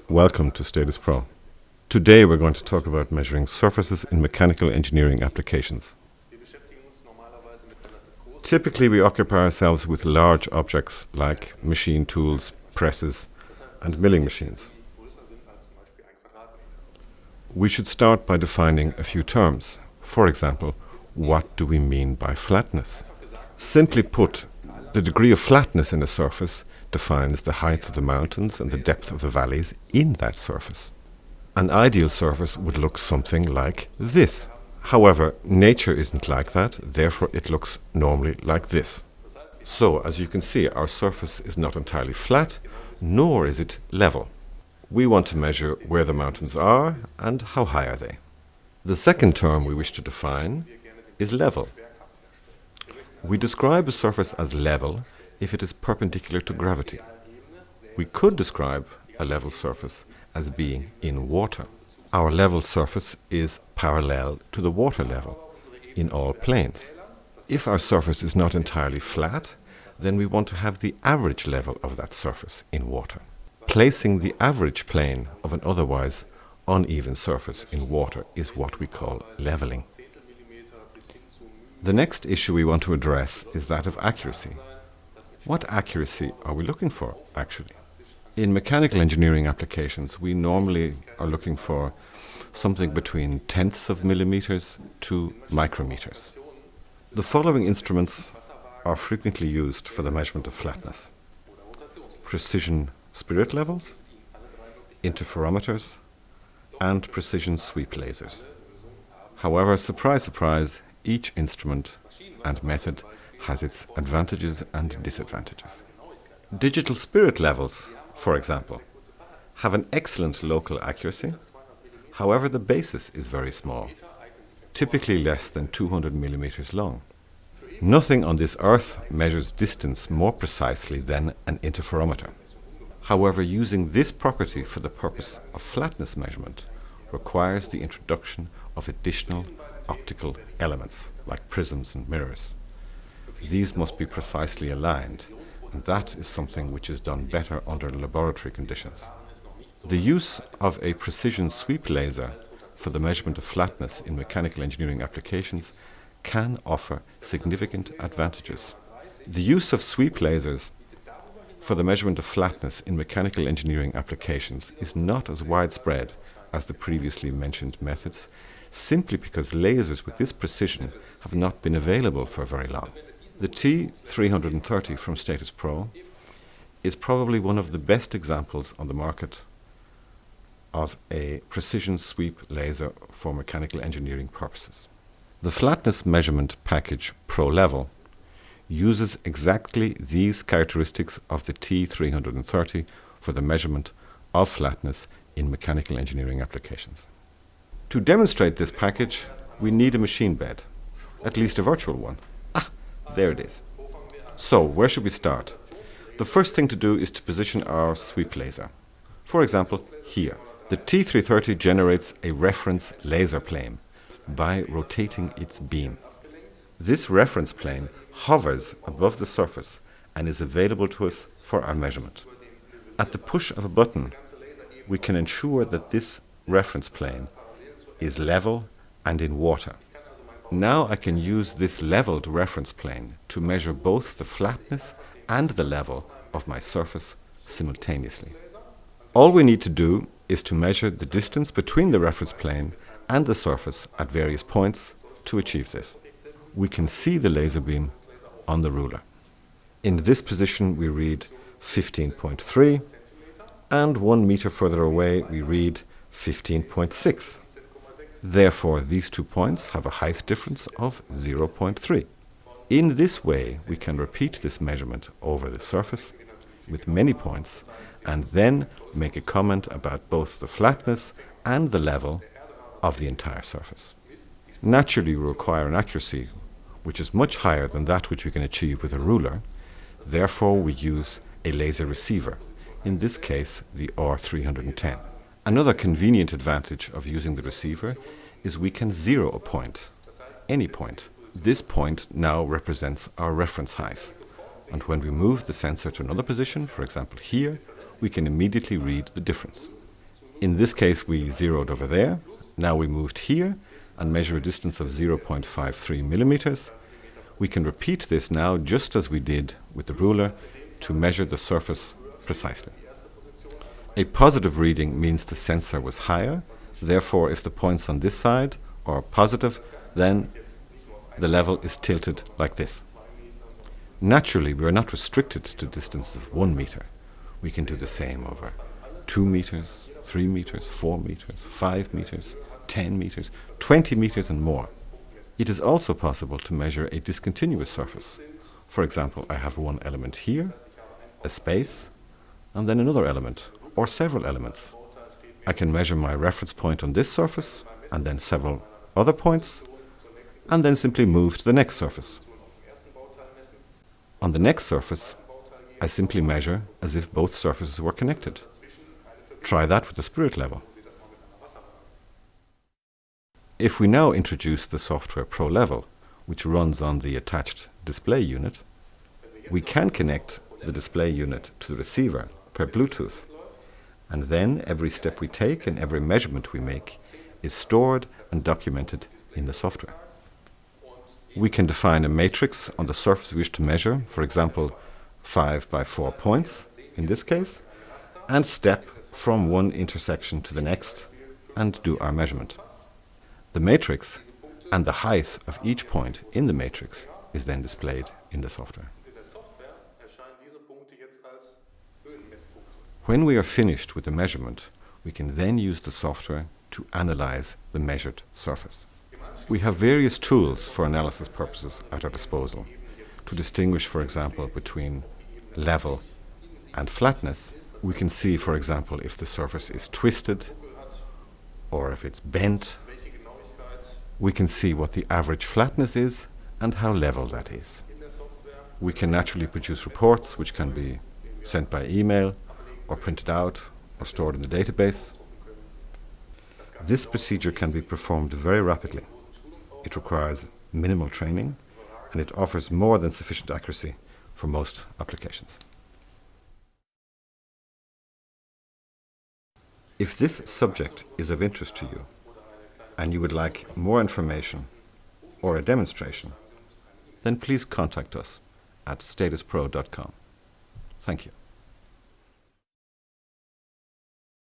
Welcome to Status Pro. Today we're going to talk about measuring surfaces in mechanical engineering applications. Typically we occupy ourselves with large objects like machine tools, presses and milling machines. We should start by defining a few terms. For example, what do we mean by flatness? Simply put, the degree of flatness in a surface defines the height of the mountains and the depth of the valleys in that surface. An ideal surface would look something like this. However, nature isn't like that, therefore it looks normally like this. So, as you can see, our surface is not entirely flat, nor is it level. We want to measure where the mountains are and how high are they. The second term we wish to define is level. We describe a surface as level if it is perpendicular to gravity. We could describe a level surface as being in water. Our level surface is parallel to the water level in all planes. If our surface is not entirely flat, then we want to have the average level of that surface in water. Placing the average plane of an otherwise uneven surface in water is what we call leveling. The next issue we want to address is that of accuracy. What accuracy are we looking for, actually? In mechanical engineering applications, we normally are looking for something between tenths of millimeters to micrometers. The following instruments are frequently used for the measurement of flatness: precision spirit levels, interferometers, and precision sweep lasers. However, surprise, surprise, each instrument and method has its advantages and disadvantages. Digital spirit levels, for example, have an excellent local accuracy. However, the basis is very small, typically less than 200 millimeters long. Nothing on this earth measures distance more precisely than an interferometer. However, using this property for the purpose of flatness measurement requires the introduction of additional optical elements, like prisms and mirrors. These must be precisely aligned, and that is something which is done better under laboratory conditions. The use of a precision sweep laser for the measurement of flatness in mechanical engineering applications can offer significant advantages. The use of sweep lasers for the measurement of flatness in mechanical engineering applications is not as widespread as the previously mentioned methods, simply because lasers with this precision have not been available for very long. The T330 from Status Pro is probably one of the best examples on the market of a precision sweep laser for mechanical engineering purposes. The flatness measurement package ProLevel uses exactly these characteristics of the T330 for the measurement of flatness in mechanical engineering applications. To demonstrate this package, we need a machine bed, at least a virtual one. There it is. So, where should we start? The first thing to do is to position our sweep laser. For example, here. The T330 generates a reference laser plane by rotating its beam. This reference plane hovers above the surface and is available to us for our measurement. At the push of a button, we can ensure that this reference plane is level and in water. Now I can use this leveled reference plane to measure both the flatness and the level of my surface simultaneously. All we need to do is to measure the distance between the reference plane and the surface at various points to achieve this. We can see the laser beam on the ruler. In this position we read 15.3, and 1 meter further away we read 15.6. Therefore, these 2 points have a height difference of 0.3. In this way, we can repeat this measurement over the surface with many points and then make a comment about both the flatness and the level of the entire surface. Naturally, we require an accuracy which is much higher than that which we can achieve with a ruler. Therefore, we use a laser receiver, in this case the R310. Another convenient advantage of using the receiver is we can zero a point, any point. This point now represents our reference height, and when we move the sensor to another position, for example here, we can immediately read the difference. In this case, we zeroed over there. Now we moved here and measure a distance of 0.53 millimeters. We can repeat this now just as we did with the ruler to measure the surface precisely. A positive reading means the sensor was higher. Therefore, if the points on this side are positive, then the level is tilted like this. Naturally, we are not restricted to distances of 1 meter. We can do the same over 2 meters, 3 meters, 4 meters, 5 meters, 10 meters, 20 meters and more. It is also possible to measure a discontinuous surface. For example, I have one element here, a space, and then another element, or several elements. I can measure my reference point on this surface, and then several other points, and then simply move to the next surface. On the next surface, I simply measure as if both surfaces were connected. Try that with the spirit level. If we now introduce the software ProLevel, which runs on the attached display unit, we can connect the display unit to the receiver per Bluetooth, and then every step we take and every measurement we make is stored and documented in the software. We can define a matrix on the surface we wish to measure, for example 5 by 4 points in this case, and step from one intersection to the next and do our measurement. The matrix and the height of each point in the matrix is then displayed in the software. When we are finished with the measurement, we can then use the software to analyze the measured surface. We have various tools for analysis purposes at our disposal. To distinguish, for example, between level and flatness, we can see, for example, if the surface is twisted or if it's bent. We can see what the average flatness is and how level that is. We can naturally produce reports which can be sent by email or printed out or stored in the database. This procedure can be performed very rapidly. It requires minimal training, and it offers more than sufficient accuracy for most applications. If this subject is of interest to you, and you would like more information or a demonstration, then please contact us at statuspro.com. Thank you.